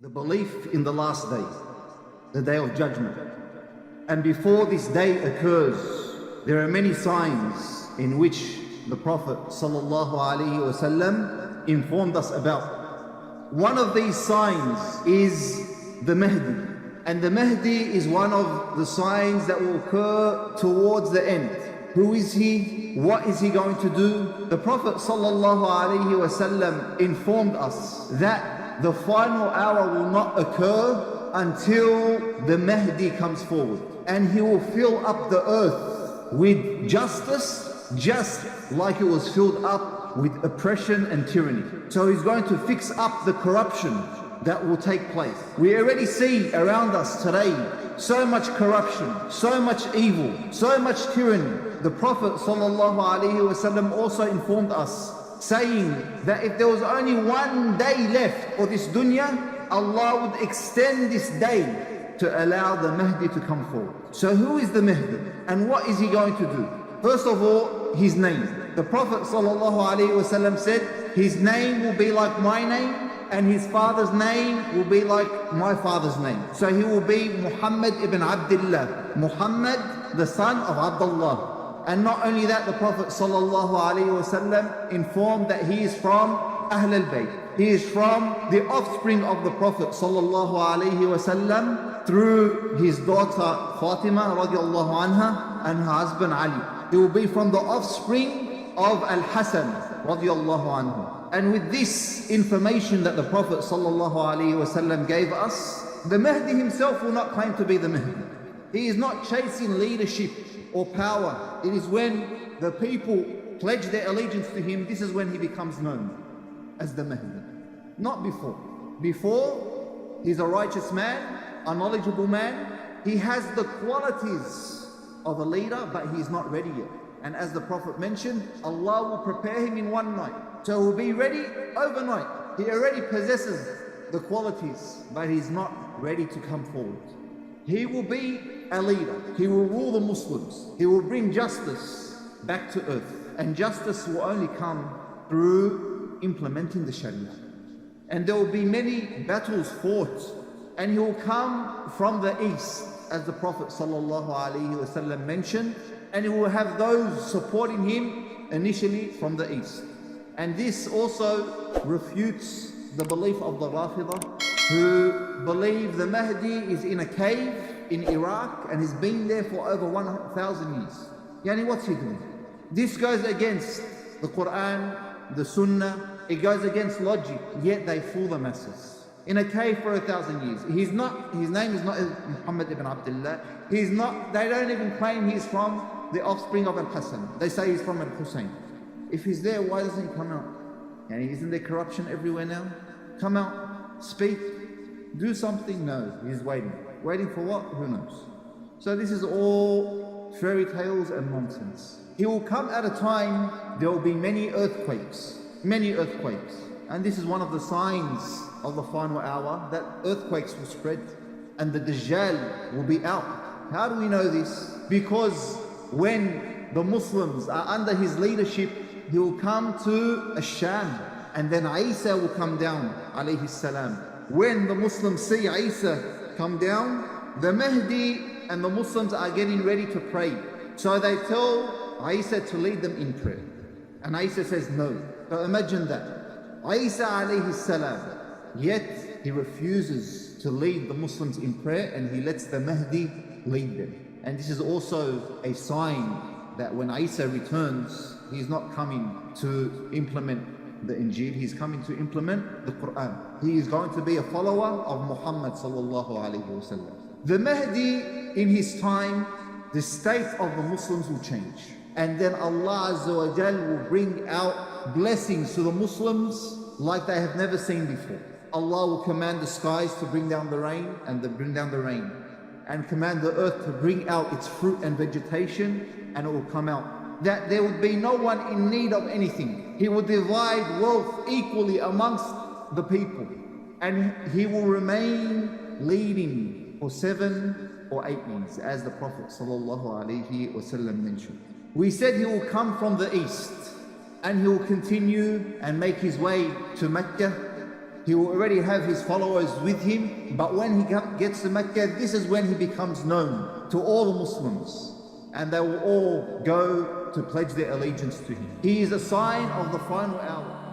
the belief in the last day, the day of judgment. And before this day occurs, there are many signs in which the Prophet ﷺ informed us about. One of these signs is the Mahdi. And the Mahdi is one of the signs that will occur towards the end. Who is he? What is he going to do? The Prophet ﷺ informed us that the final hour will not occur until the Mahdi comes forward. And he will fill up the earth with justice, just like it was filled up with oppression and tyranny. So he's going to fix up the corruption that will take place. We already see around us today so much corruption, so much evil, so much tyranny. The Prophet ﷺ also informed us, saying that if there was only one day left for this dunya, Allah would extend this day to allow the Mahdi to come forward. So who is the Mahdi and what is he going to do? First of all, his name. The Prophet ﷺ said, his name will be like my name, and his father's name will be like my father's name. So he will be Muhammad ibn Abdullah, Muhammad the son of Abdullah. And not only that, the Prophet ﷺ informed that he is from Ahl al-Bayt. He is from the offspring of the Prophet ﷺ through his daughter Fatima radiallahu anha and her husband Ali. He will be from the offspring of Al-Hasan radiallahu anhu. And with this information that the Prophet ﷺ gave us, the Mahdi himself will not claim to be the Mahdi. He is not chasing leadership or power. It is when the people pledge their allegiance to him, this is when he becomes known as the Mahdi. Not before. Before, he's a righteous man, a knowledgeable man. He has the qualities of a leader, but he's not ready yet. And as the Prophet mentioned, Allah will prepare him in one night. So he'll be ready overnight. He already possesses the qualities, but he's not ready to come forward. He will be a leader. He will rule the Muslims. He will bring justice back to earth. And justice will only come through implementing the Sharia. And there will be many battles fought. And he will come from the east, as the Prophet ﷺ mentioned. And he will have those supporting him initially from the east. And this also refutes the belief of the Rafidah, who believe the Mahdi is in a cave in Iraq and has been there for over 1,000 years. Yani, what's he doing? This goes against the Quran, the Sunnah, it goes against logic, yet they fool the masses. In a cave for 1,000 years. His name is not Muhammad ibn Abdullah. They don't even claim he's from the offspring of Al-Hasan. They say he's from Al-Hussein. If he's there, why doesn't he come out? And isn't there corruption everywhere now? Come out, speak, do something. No, he's waiting. Waiting for what? Who knows? So this is all fairy tales and nonsense. He will come at a time, there will be many earthquakes. Many earthquakes. And this is one of the signs of the final hour, that earthquakes will spread and the Dajjal will be out. How do we know this? Because when the Muslims are under his leadership, he will come to Ash-Sham, and then Isa will come down, alayhi salam. When the Muslims see Isa come down, the Mahdi and the Muslims are getting ready to pray. So they tell Isa to lead them in prayer. And Isa says no. So imagine that. Isa alayhi salam, yet he refuses to lead the Muslims in prayer and he lets the Mahdi lead them. And this is also a sign that when Isa returns, he's not coming to implement the Injil, he's coming to implement the Quran. He is going to be a follower of Muhammad sallallahu alayhi wa sallam. The Mahdi, in his time, the state of the Muslims will change. And then Allah SWT will bring out blessings to the Muslims like they have never seen before. Allah will command the skies to bring down the rain, and bring down the rain. And command the earth to bring out its fruit and vegetation, and it will come out. That there would be no one in need of anything. He will divide wealth equally amongst the people. And he will remain leading for 7 or 8 years, as the Prophet ﷺ mentioned. We said he will come from the east, and he will continue and make his way to Mecca, He will already have his followers with him, but when he gets to Mecca, this is when he becomes known to all the Muslims, and they will all go to pledge their allegiance to him. He is a sign of the final hour.